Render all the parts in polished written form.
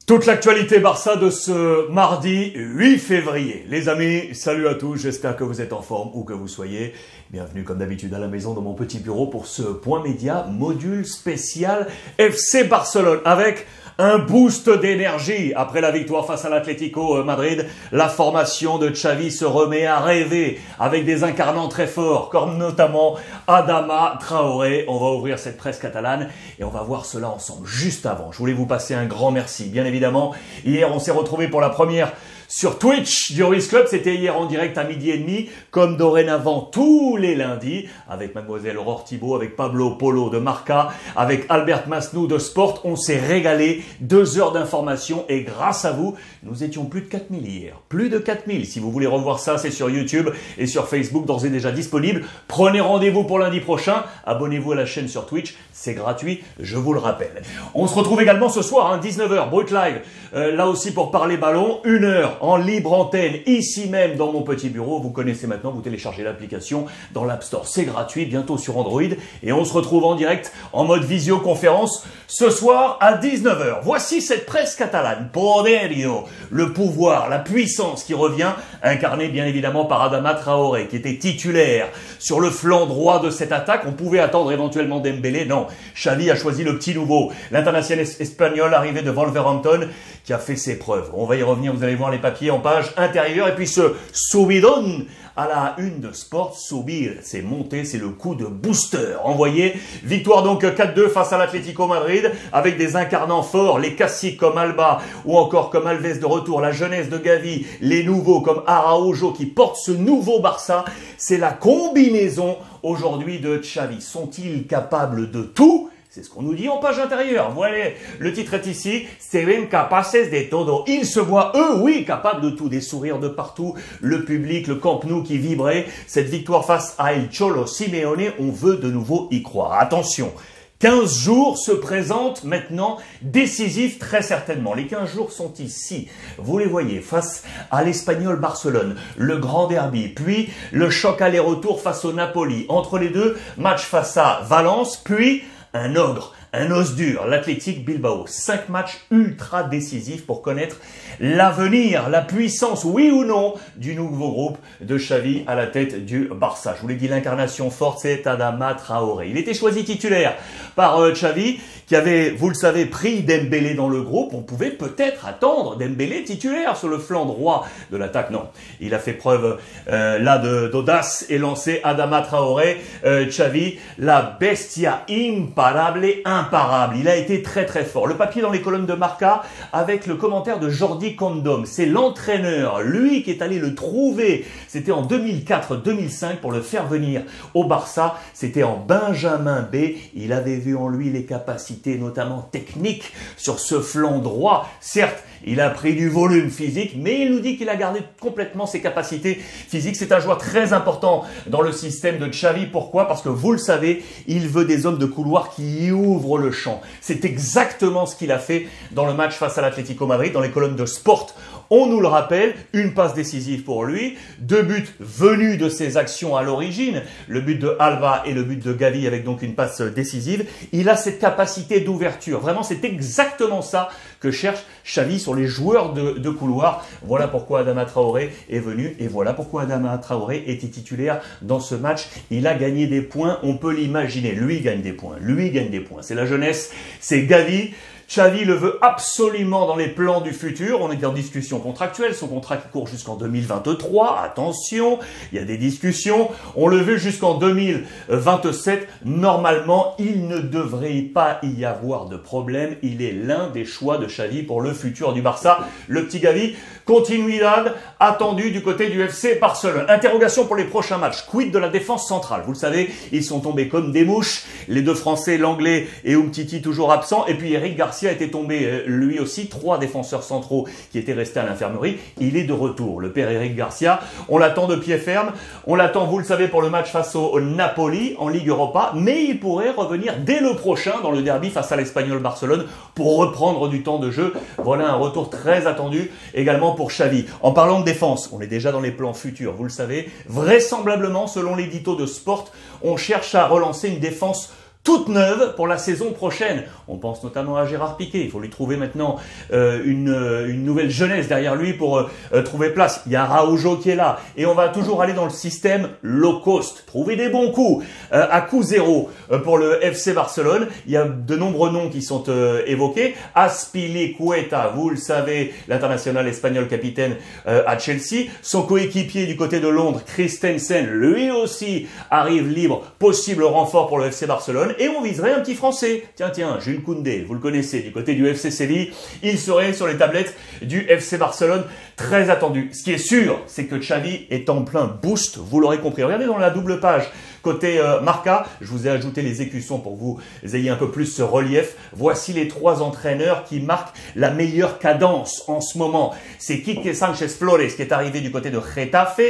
Toute l'actualité Barça de ce mardi 8 février. Les amis, salut à tous, j'espère que vous êtes en forme où que vous soyez. Bienvenue comme d'habitude à la maison dans mon petit bureau pour ce point média module spécial FC Barcelone avec un boost d'énergie. Après la victoire face à l'Atlético Madrid, la formation de Xavi se remet à rêver avec des incarnants très forts, comme notamment Adama Traoré. On va ouvrir cette presse catalane et on va voir cela ensemble. Juste avant, je voulais vous passer un grand merci. Bien évidemment, hier on s'est retrouvés pour la première sur Twitch du Ruiz Club, c'était hier en direct à 12h30, comme dorénavant tous les lundis, avec Mademoiselle Aurore Thibault, avec Pablo Polo de Marca, avec Albert Masnou de Sport. On s'est régalé, 2 heures d'information et grâce à vous, nous étions plus de 4000 hier. Plus de 4000. Si vous voulez revoir ça, c'est sur YouTube et sur Facebook, d'ores et déjà disponible. Prenez rendez-vous pour lundi prochain. Abonnez-vous à la chaîne sur Twitch, c'est gratuit, je vous le rappelle. On se retrouve également ce soir, 19h, Brut Live, là aussi pour parler ballon, 1 heure en libre antenne, ici même dans mon petit bureau. Vous connaissez maintenant, vous téléchargez l'application dans l'App Store. C'est gratuit, bientôt sur Android. Et on se retrouve en direct en mode visioconférence ce soir à 19h. Voici cette presse catalane. Poderio, le pouvoir, la puissance qui revient, incarné bien évidemment par Adama Traoré, qui était titulaire sur le flanc droit de cette attaque. On pouvait attendre éventuellement Dembélé. Non, Xavi a choisi le petit nouveau, l'international espagnol arrivé de Wolverhampton, qui a fait ses preuves. On va y revenir, vous allez voir les papiers en page intérieure. Et puis ce subidon à la une de Sport, subir, c'est monter, c'est le coup de booster envoyé. Victoire donc 4-2 face à l'Atlético Madrid, avec des incarnants forts, les classiques comme Alba ou encore comme Alves de retour, la jeunesse de Gavi, les nouveaux comme Araujo qui portent ce nouveau Barça. C'est la combinaison aujourd'hui de Xavi. Sont-ils capables de tout ? C'est ce qu'on nous dit en page intérieure. Voilà, le titre est ici. Se ven capaces de todo. Ils se voient, eux, oui, capables de tout. Des sourires de partout. Le public, le Camp Nou qui vibrait. Cette victoire face à El Cholo Simeone, on veut de nouveau y croire. Attention, 15 jours se présentent maintenant décisifs très certainement. Les 15 jours sont ici. Vous les voyez face à l'Espagnol Barcelone, le grand derby, puis le choc aller-retour face au Napoli. Entre les deux, match face à Valence, puis un ogre, un os dur, l'Athletic Bilbao. 5 matchs ultra décisifs pour connaître l'avenir, la puissance, oui ou non, du nouveau groupe de Xavi à la tête du Barça. Je vous l'ai dit, l'incarnation forte, c'est Adama Traoré. Il était choisi titulaire par Xavi, qui avait, vous le savez, pris Dembélé dans le groupe. On pouvait peut-être attendre Dembélé titulaire sur le flanc droit de l'attaque. Non, il a fait preuve là d'audace et lancé Adama Traoré. Xavi, la bestia imparable, imparable. Il a été très très fort. Le papier dans les colonnes de Marca avec le commentaire de Jordi Condom. C'est l'entraîneur, lui qui est allé le trouver. C'était en 2004-2005 pour le faire venir au Barça. C'était en Benjamin B. Il avait vu en lui les capacités, notamment techniques, sur ce flanc droit. Certes, il a pris du volume physique, mais il nous dit qu'il a gardé complètement ses capacités physiques. C'est un joueur très important dans le système de Xavi. Pourquoi? Parce que vous le savez, il veut des hommes de couloir qui ouvrent le champ. C'est exactement ce qu'il a fait dans le match face à l'Atlético Madrid, dans les colonnes de Sport. On nous le rappelle, une passe décisive pour lui, 2 buts venus de ses actions à l'origine, le but de Alba et le but de Gavi avec donc une passe décisive. Il a cette capacité d'ouverture. Vraiment, c'est exactement ça que cherche Xavi sur les joueurs de couloir. Voilà pourquoi Adama Traoré est venu et voilà pourquoi Adama Traoré était titulaire dans ce match. Il a gagné des points, on peut l'imaginer. Lui gagne des points, lui gagne des points. C'est la jeunesse, c'est Gavi. Xavi le veut absolument dans les plans du futur. On est en discussion contractuelle. Son contrat qui court jusqu'en 2023. Attention, il y a des discussions. On le veut jusqu'en 2027. Normalement, il ne devrait pas y avoir de problème. Il est l'un des choix de Xavi pour le futur du Barça. Le petit Gavi, continuidad attendu du côté du FC Barcelone. Interrogation pour les prochains matchs. Quid de la défense centrale? Vous le savez, ils sont tombés comme des mouches. Les 2 Français, l'Anglais et Umtiti toujours absents. Et puis Eric Garcia était tombé lui aussi, 3 défenseurs centraux qui étaient restés à l'infirmerie. Il est de retour, le père Eric Garcia. On l'attend de pied ferme. On l'attend, vous le savez, pour le match face au Napoli en Ligue Europa. Mais il pourrait revenir dès le prochain dans le derby face à l'Espagnol Barcelone pour reprendre du temps de jeu. Voilà un retour très attendu également pour Xavi. En parlant de défense, on est déjà dans les plans futurs, vous le savez. Vraisemblablement, selon l'édito de Sport, on cherche à relancer une défense toute neuve pour la saison prochaine. On pense notamment à Gérard Piqué. Il faut lui trouver maintenant une nouvelle jeunesse derrière lui pour trouver place. Il y a Araujo qui est là. Et on va toujours aller dans le système low cost. Trouver des bons coups à coût zéro pour le FC Barcelone. Il y a de nombreux noms qui sont évoqués. Azpilicueta, vous le savez, l'international espagnol capitaine à Chelsea. Son coéquipier du côté de Londres, Christensen, lui aussi arrive libre. Possible renfort pour le FC Barcelone. Et on viserait un petit Français. Tiens, Jules Koundé, vous le connaissez, du côté du FC Séville. Il serait sur les tablettes du FC Barcelone, très attendu. Ce qui est sûr, c'est que Xavi est en plein boost, vous l'aurez compris. Regardez dans la double page, côté Marca, je vous ai ajouté les écussons pour que vous ayez un peu plus ce relief. Voici les 3 entraîneurs qui marquent la meilleure cadence en ce moment. C'est Quique Sánchez Flores qui est arrivé du côté de Getafe,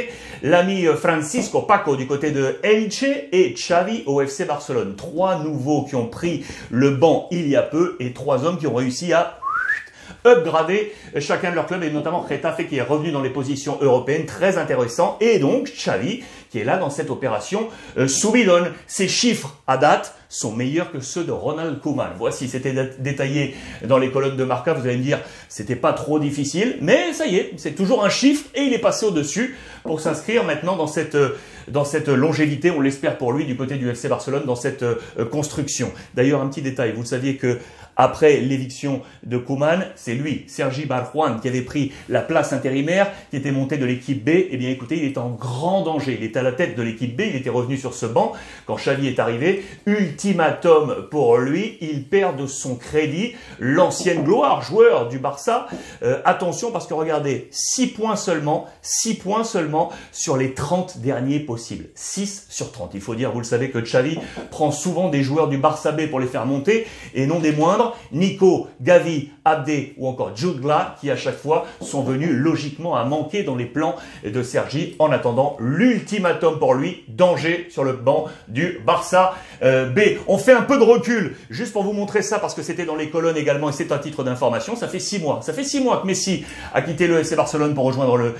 l'ami Francisco Paco du côté de Elche et Xavi au FC Barcelone. 3 nouveaux qui ont pris le banc il y a peu et 3 hommes qui ont réussi à upgrader chacun de leurs clubs et notamment Getafe qui est revenu dans les positions européennes, très intéressant. Et donc Xavi qui est là dans cette opération Subidon. Ses chiffres à date sont meilleurs que ceux de Ronald Koeman. Voici, c'était détaillé dans les colonnes de Marca. Vous allez me dire, c'était pas trop difficile, mais ça y est, c'est toujours un chiffre et il est passé au-dessus pour s'inscrire maintenant dans cette longévité, on l'espère pour lui, du côté du FC Barcelone, dans cette construction. D'ailleurs, un petit détail, vous saviez que après l'éviction de Koeman, c'est lui, Sergi Barjuan, qui avait pris la place intérimaire, qui était monté de l'équipe B. Eh bien, écoutez, il est en grand danger. Il est à la tête de l'équipe B, il était revenu sur ce banc quand Xavi est arrivé. Ultimatum pour lui, il perd de son crédit. L'ancienne gloire, joueur du Barça. Attention parce que regardez, 6 points seulement sur les 30 derniers possibles. 6 sur 30. Il faut dire, vous le savez, que Xavi prend souvent des joueurs du Barça B pour les faire monter et non des moindres. Nico, Gavi, Abdé ou encore Jutgla qui à chaque fois sont venus logiquement à manquer dans les plans de Sergi. En attendant, l'ultimatum pour lui, danger sur le banc du Barça B. On fait un peu de recul, juste pour vous montrer ça parce que c'était dans les colonnes également et c'est un titre d'information. Ça fait 6 mois. Ça fait 6 mois que Messi a quitté le FC Barcelone pour rejoindre le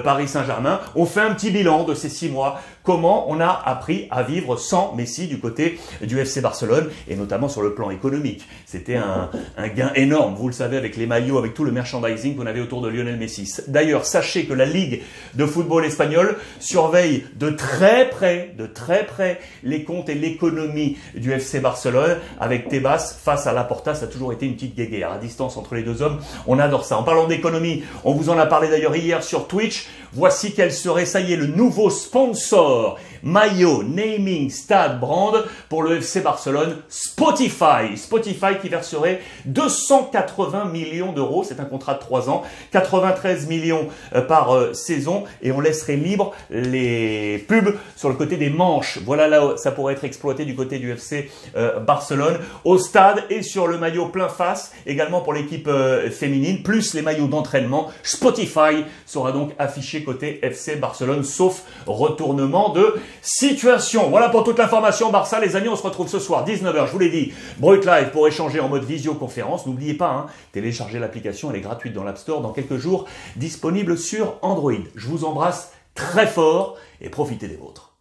Paris Saint-Germain. On fait un petit bilan de ces 6 mois. Comment on a appris à vivre sans Messi du côté du FC Barcelone et notamment sur le plan économique. C'était un gain énorme, vous le savez, avec les maillots, avec tout le merchandising qu'on avait autour de Lionel Messi. D'ailleurs, sachez que la Ligue de football espagnole surveille de très près les comptes et l'économie du FC Barcelone avec Tebas face à Laporta. Ça a toujours été une petite guéguerre à distance entre les deux hommes. On adore ça. En parlant d'économie, on vous en a parlé d'ailleurs hier sur Twitch. Voici quel serait, ça y est, le nouveau sponsor, maillot, naming, stade, brand pour le FC Barcelone, Spotify. Spotify qui verserait 280 millions d'euros. C'est un contrat de 3 ans, 93 millions par saison et on laisserait libre les pubs sur le côté des manches. Voilà là où ça pourrait être exploité du côté du FC Barcelone au stade et sur le maillot plein face également pour l'équipe féminine, plus les maillots d'entraînement. Spotify sera donc affiché côté FC Barcelone, sauf retournement de situation. Voilà pour toute l'information Barça, les amis. On se retrouve ce soir, 19 h, je vous l'ai dit, Brut Live pour échanger en mode visioconférence. N'oubliez pas, téléchargez l'application, elle est gratuite dans l'App Store dans quelques jours, disponible sur Android. Je vous embrasse très fort et profitez des vôtres.